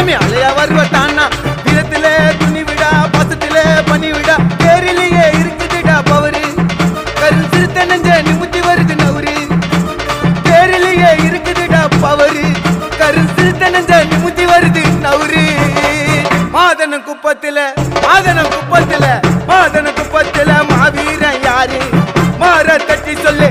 சாமி அலையா வருவட்டானா வீரத்திலே துணி விடா பசத்திலே பனி விடா பேரிலேயே இருக்குதுடா பவரு கரு சிறுத்த நெஞ்ச நிமித்தி வருது நவரு பேரிலேயே இருக்குதுடா பவரு கரு சிறுத்த நெஞ்ச நிமித்தி வருது நவரு மாதன குப்பத்தில மாதன குப்பத்தில மாவீரன் யாரு மாற தட்டி சொல்லு